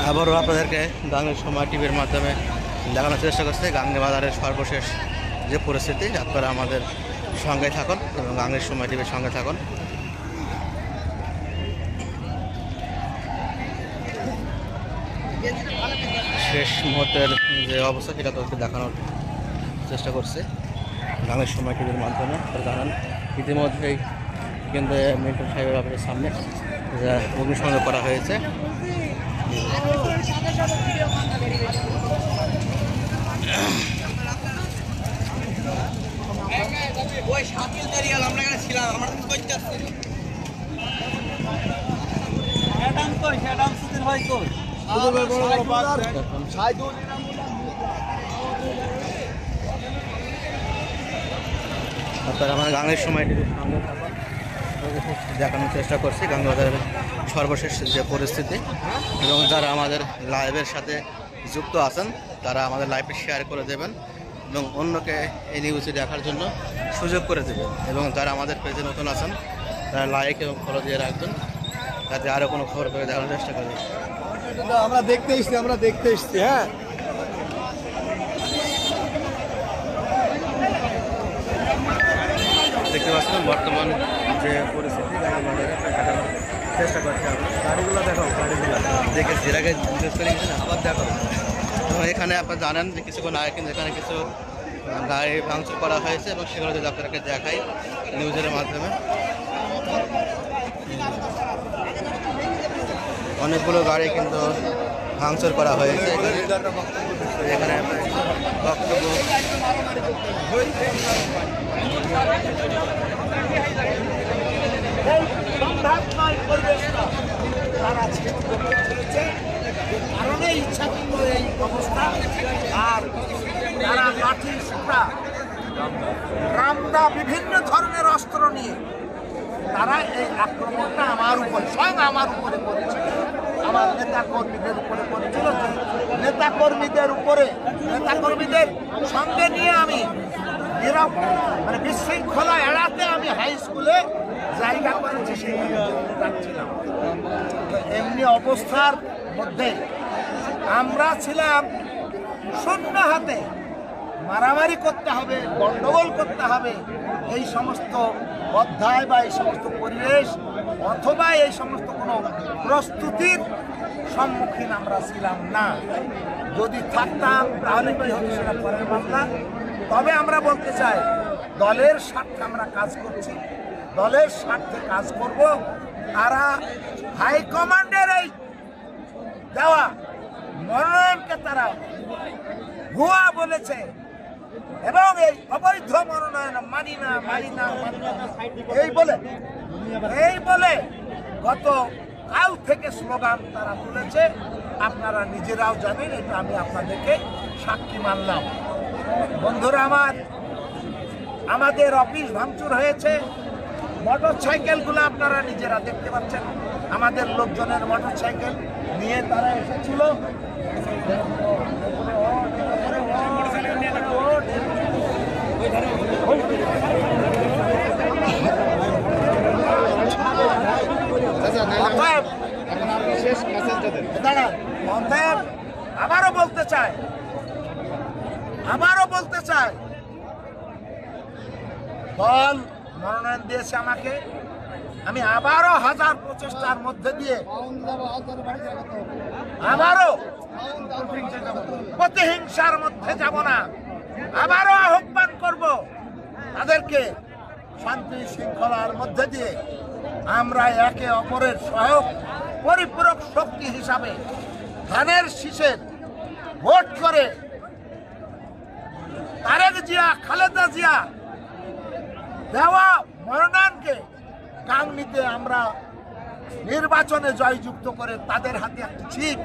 আবারও আপনাদেরকে গাংনী সময় টিভির মাধ্যমে দেখানোর চেষ্টা করছে গাংনী বাজারের সর্বশেষ যে পরিস্থিতি। আপনারা আমাদের সঙ্গে থাকুন এবং গাংনী সময় টিভির সঙ্গে থাকুন। শেষ মুহূর্তের যে অবস্থা সেটা তাদেরকে দেখানোর চেষ্টা করছে গাংনী সময় টিভির মাধ্যমে। জানান ইতিমধ্যেই কিন্তু মিন্টু সাহেবের অফিসের সামনে অগ্নিসংযোগ করা হয়েছে। আপনারা আমার গাংনীর সময় দেখানোর চেষ্টা করছি গাংনী বাজারের সর্বশেষ যে পরিস্থিতি, এবং যারা আমাদের লাইভের সাথে যুক্ত আছেন তারা আমাদের লাইভে শেয়ার করে দেবেন এবং অন্যকে এই নিউজটি দেখার জন্য সুযোগ করে দেবেন, এবং যারা আমাদের পেজে নতুন আছেন তারা লাইক এবং ফলো দিয়ে রাখবেন যাতে আরও কোনো খবর করে দেখানোর চেষ্টা করি। আমরা দেখতে এসছি হ্যাঁ। দেখতে পাচ্ছেন বর্তমান যে পরিস্থিতি দেখানোর চেষ্টা করছি। গাড়িগুলো দেখো, গাড়িগুলো দেখেছি এর আগে জিজ্ঞেস করে আবার দেখো। এবং এখানে আপনারা জানেন যে কিছুক্ষণ আগে কিন্তু এখানে কিছু গাড়ি ভাঙচুর করা হয়েছে এবং সেগুলো যদি আপনাদেরকে দেখাই নিউজের মাধ্যমে। অনেকগুলো গাড়ি কিন্তু ভাঙচুর করা হয়েছে এখানে বক্তব্য। কারণে ইচ্ছাকৃত এই অবস্থা। আর যারা লাঠি সুটা রামদা বিভিন্ন ধরনের অস্ত্র নিয়ে তারা এই আক্রমণটা আমার উপরে স্বয়ং আমার উপরে করেছে, আমার নেতা কর্মীদের উপরে করেছিল। নেতা কর্মীদের সঙ্গে নিয়ে আমি মানে বিশৃঙ্খলা এড়াতে আমি হাই স্কুলে জায়গা করেছি, সেখানে যাচ্ছিলাম। এমনি অবস্থার মধ্যে আমরা ছিলাম শূন্য হাতে। মারামারি করতে হবে, গণ্ডগোল করতে হবে, এই সমস্ত অধ্যায় বা এই সমস্ত পরিবেশ অথবা এই সমস্ত কোনো প্রস্তুতির সম্মুখীন আমরা ছিলাম না। যদি থাকতাম তাহলে কি হতো সেটা পরের মামলা। তবে আমরা বলতে চাই দলের স্বার্থে আমরা কাজ করছি, দলের স্বার্থে কাজ করব। তারা হাইকমান্ডের এই দেওয়া মনোনয়নকে তারা ভুয়া বলেছে এবং এই অবৈধ মনোনয়ন মানি না এই বলে গত কাল থেকে স্লোগান তারা তুলেছে। আপনারা নিজেরাও জানেন, এটা আমি আপনাদেরকে সাক্ষী মানলাম। বন্ধুরা আমাদের অফিস ভাঙচুর হয়েছে, মোটর সাইকেলগুলো আপনারা নিজেরা দেখতে পাচ্ছেন। আমাদের লোকজনের মোটর সাইকেল নিয়ে তারা এসেছিল। আবারও বলতে চাই দল মনোনয়ন দিয়েছে আমাকে, আমি আবারও হাজার প্রচেষ্টার মধ্যে দিয়ে আবারও প্রতিহিংসার মধ্যে যাব না। আবারও আহ্বান করব তাদেরকে শান্তি শৃঙ্খলার মধ্যে দিয়ে আমরা একে অপরের সহায়ক পরিপূরক শক্তি হিসাবে ধানের শীষের ভোট করে তারেক জিয়া, খালেদা জিয়া দেওয়া মনোনয়নকে গাংনীতে আমরা নির্বাচনে জয়যুক্ত করে তাদের হাতে একটি ছিট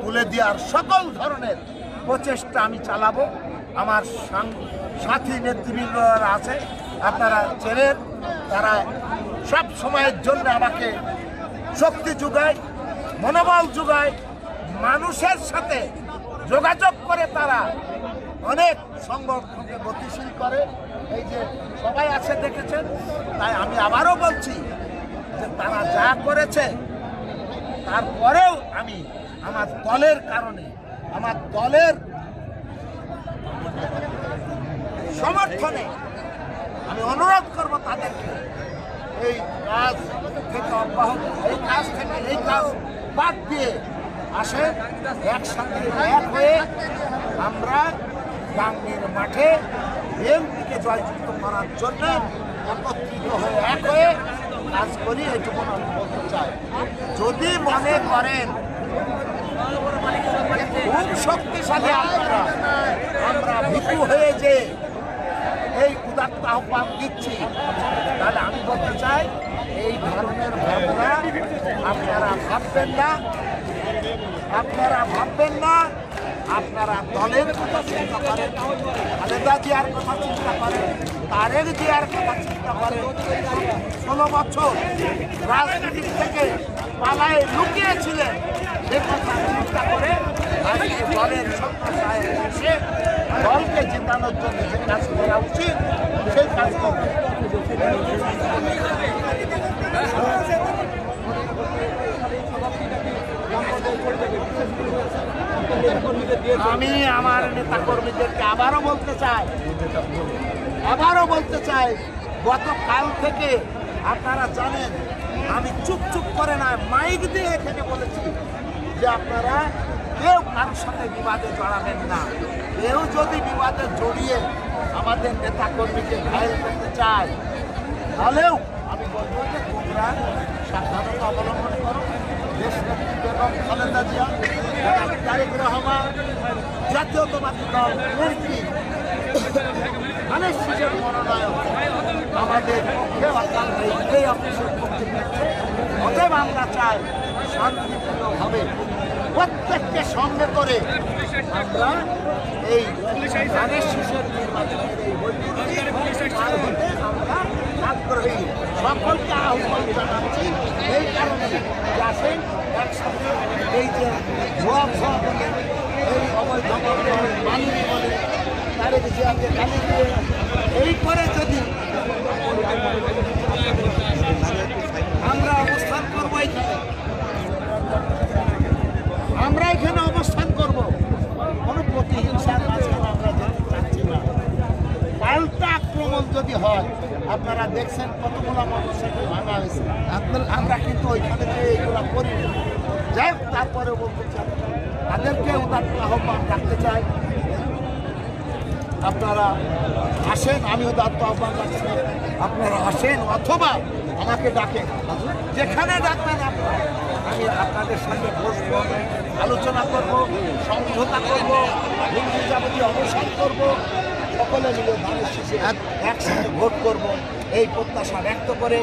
তুলে দেওয়ার সকল ধরনের প্রচেষ্টা আমি চালাবো। আমার সাথী নেতৃবৃন্দরা আছে, আপনারা চেনেন, তারা সব সময়ের জন্য আমাকে শক্তি যোগায়, মনোবল যোগায়, মানুষের সাথে যোগাযোগ করে তারা অনেক সংগঠনকে গতিশীল করে। এই যে সবাই আছে দেখেছেন, তাই আমি আবারও বলছি যে তারা যা করেছে তারপরেও আমি আমার দলের কারণে, আমার দলের সমর্থনে আমি অনুরোধ করব তাদেরকে এই কাজ থেকে অব্যাহত, এই কাজ বাদ দিয়ে আসেন একসাথে এক হয়ে আমরা গাঙ্গের মাঠে বিএনপিকে জয়যুক্ত করার জন্য একত্রিত হয়ে এক হয়ে কাজ করি, এইটুকু আমি বলতে চাই। যদি মনে করেন খুব শক্তিশালী আপনারা, আমরা ভীতু হয়ে যে এই উদাত্ত আহ্বান দিচ্ছি, তাহলে আমি বলতে চাই এই ধরনের ভাবনা আপনারা ভাববেন না, আপনারা ভাববেন না। আপনারা দলের কথা চিন্তা করেন, খালেদা জিয়ার কথা চিন্তা করেন, তারেক জিয়ার কথা চিন্তা করেন। 16 বছর রাজনীতি থেকে পালায় লুকিয়েছিলেন, সে কথা চিন্তা করে আজকে দলের সত্তায় এসে দলকে জেতানোর জন্য যে কাজ করা উচিত সেই কাজ করবে। আমি আমার নেতা কর্মীদেরকে আবারও বলতে চাই গতকাল থেকে আপনারা জানেন আমি চুপ করে না, মাইক দিয়ে এখানে বলেছি যে আপনারা কেউ কারোর সাথে বিবাদে জড়াবেন না। কেউ যদি বিবাদে জড়িয়ে আমাদের নেতা কর্মীকে ঘায়েল করতে চায়, তাহলেও আমি বলবো যে তোমরা সাবধানতা অবলম্বন করো। দেশ নেত্রী বেগম খালেদা জিয়া, তারেক রহমান, জাতীয়তাবাদী দল বিএনপি ধানের শীষের মনোনয়ন আমাদের পক্ষে অর্থাৎ এই অফিসের পক্ষে দিচ্ছে। অতএব আমরা চাই শান্তিপূর্ণভাবে প্রত্যেককে সঙ্গে করে আমরা এই ধানের শীষের নির্বাচনের এই আমরা আগ্রহী। সকলকে আহ্বান জানাচ্ছি এই কারণে যে আসেন একসাথে এই যে ভুয়া বলে, এই অবৈধ বলে, মালিক বলে, তারেক জিয়াকে গালি দিয়ে এই করে যদি আমরা অবস্থান করবো, আমরা এখানে অবস্থান করব, কোনো প্রতিহিংসার মাঝখানে আমরা যেতে চাচ্ছি না। পাল্টা আক্রমণ যদি হয়, আপনারা দেখছেন কতগুলো মোটরসাইকেল ভাঙা হয়েছে, আমরা কিন্তু ওইখানে যে এইগুলো করি না। যাই হোক, তারপরে বলতে চাই তাদেরকে উদাত্ত আহ্বান রাখতে চাই, আপনারা আসেন। আমিও উদাত্ত আহ্বান রাখছি, আপনারা আসেন অথবা আমাকে ডাকেন, যেখানে ডাকবেন আপনারা, আমি আপনাদের সাথে বসবো, আলোচনা করব, সমঝোতা করব, হিন্দু যাবতীয় অবসান করব, সকলে মিলে ধানের শীষে একসাথে ভোট করব, এই প্রত্যাশা ব্যক্ত করে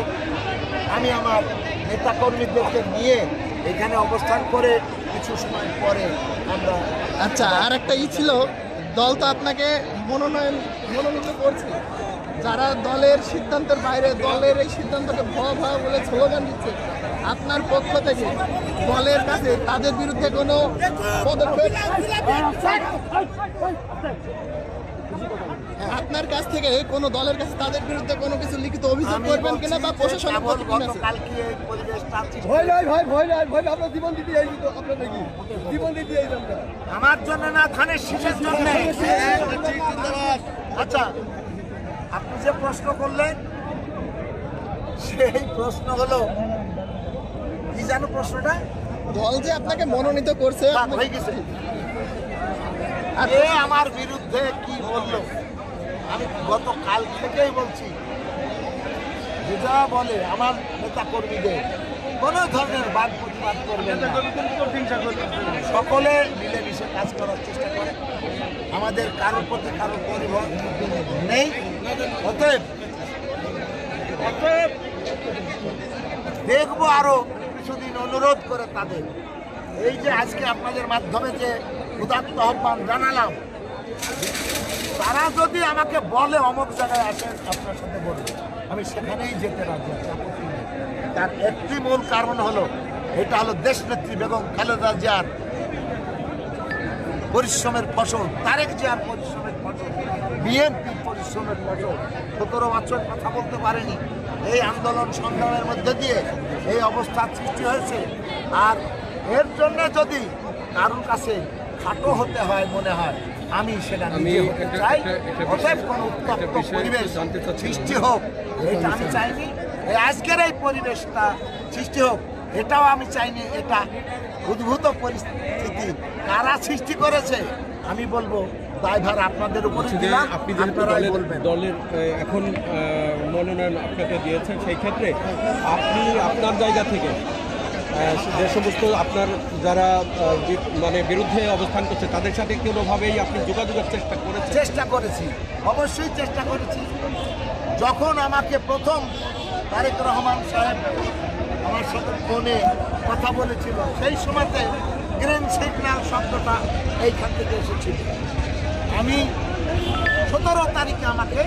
আমি আমার নেতাকর্মীদেরকে নিয়ে এখানে অবস্থান করে কিছু সময় পরে আমরা। আচ্ছা, আর একটা ছিল, দল তো আপনাকে মনোনীত করছে, যারা দলের সিদ্ধান্তের বাইরে দলের এই সিদ্ধান্তকে ভুয়া বলে স্লোগান দিচ্ছে, আপনার পক্ষ থেকে দলের কাছে তাদের বিরুদ্ধে কোনো পদক্ষেপ, আপনার কাছ থেকে কোনো দলের কাছে তাদের বিরুদ্ধে কোনো কিছু লিখিত অভিযোগ করবেন কিনা বা প্রশাসনের আমার জন্য না, ধানের শীষের জন্য। আচ্ছা, আপনি যে প্রশ্ন করলেন সেই প্রশ্ন হলো কি জানো প্রশ্নটা? দল যে আপনাকে মনোনীত করছে হয়ে গেছে, আমার বিরুদ্ধে কি বললো আমি গতকাল থেকেই বলছি, যেটা বলে আমার নেতা কর্মীদের কোনো ধরনের বাদ প্রতিবাদ করবেন না, সকলে মিলেমিশে কাজ করার চেষ্টা করে, আমাদের কারোর প্রতি কারোর পরিবর্তন নেই। অতএব দেখবো আরো কিছুদিন অনুরোধ করে তাদের, এই যে আজকে আপনাদের মাধ্যমে যে উদাত্ত আহ্বান জানালাম, তারা যদি আমাকে বলে অমুক জায়গায় আসেন আপনার সাথে বলবে, আমি সেখানেই যেতে রাজি আছি, আপত্তি নেই। তার একটি মূল কারণ হলো, এটা হলো দেশনেত্রী বেগম খালেদা জিয়ার পরিশ্রমের ফসল, তারেক জিয়ার পরিশ্রমের ফসল, বিএনপির পরিশ্রমের ফসল। 17 বছর কথা বলতে পারেনি, এই আন্দোলন সংগ্রামের মধ্যে দিয়ে এই অবস্থার সৃষ্টি হয়েছে। আর এর জন্য যদি কারোর কাছে খাটো হতে হয় মনে হয়, আমি সেটা নিজে হতে চাই। অতএব কোনো উত্তপ্ত পরিবেশ সৃষ্টি হোক এটা আমি চাইনি। এই আজকের এই পরিবেশটা সৃষ্টি হোক এটাও আমি চাইনি। এটা উদ্ভূত পরিস্থিতি কারা সৃষ্টি করেছে আমি বলবো দায়ভার আপনাদের উপরে দিলাম, আপনি যেহেতু দলের এখন মনোনয়ন আপনাকে দিয়েছেন, সেই ক্ষেত্রে আপনি আপনার জায়গা থেকে যে সমস্ত আপনার যারা মানে বিরুদ্ধে অবস্থান করছে তাদের সাথে কোনোভাবেই আপনি যোগাযোগের চেষ্টা করেছি, অবশ্যই চেষ্টা করেছি। যখন আমাকে প্রথম তারেক রহমান সাহেব আমার সাথে ফোনে কথা বলেছিল, সেই সময়তে গ্রিন সিগন্যাল শব্দটা এইখান থেকে এসেছিল। আমি 17 তারিখে আমাকে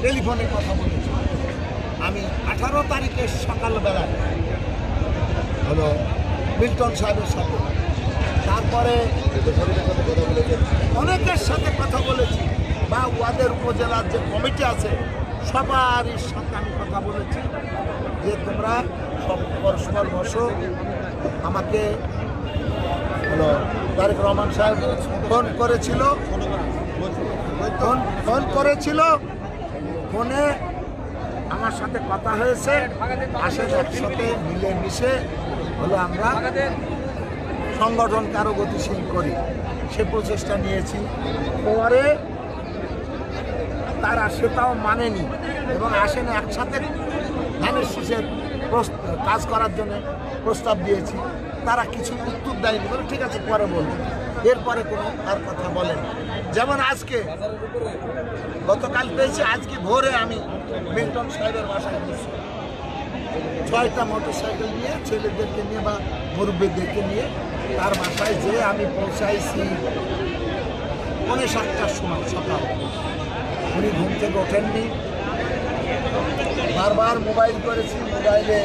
টেলিফোনে কথা বলেছি, আমি 18 তারিখে সকালবেলায় হলো মিল্টন সাহেবের সাথে, তারপরে অনেকের সাথে কথা বলেছি, বা ওয়াদের উপজেলার যে কমিটি আছে সবারই সাথে আমি কথা বলেছি যে তোমরা সব পরস্পর বসো। আমাকে হলো তারেক রহমান সাহেব ফোন করেছিল, ফোনে আমার সাথে কথা হয়েছে, আসেন একসাথে মিলেমিশে হলো আমরা সংগঠনকে আরো গতিশীল করি, সে প্রচেষ্টা নিয়েছি। পরে তারা সেটাও মানেনি এবং আসেন একসাথে ধানের শীষের কাজ করার জন্য প্রস্তাব দিয়েছি, তারা কিছু উত্তর দেয়নি, বলে ঠিক আছে পরে বলবো, এরপরে কোনো আর কথা বলেন। যেমন আজকে গতকাল পেয়েছি, আজকে ভোরে আমি মিল্টন সাহেবের বাসায় গেছি, 6টা মোটরসাইকেল নিয়ে ছেলেদেরকে নিয়ে বা মুরব্বীদেরকে নিয়ে তার বাসায় যেয়ে আমি পৌঁছাইছি 7:45টার সময় সকাল। উনি ঘুম থেকে ওঠেননি, বারবার মোবাইল করেছি, মোবাইলে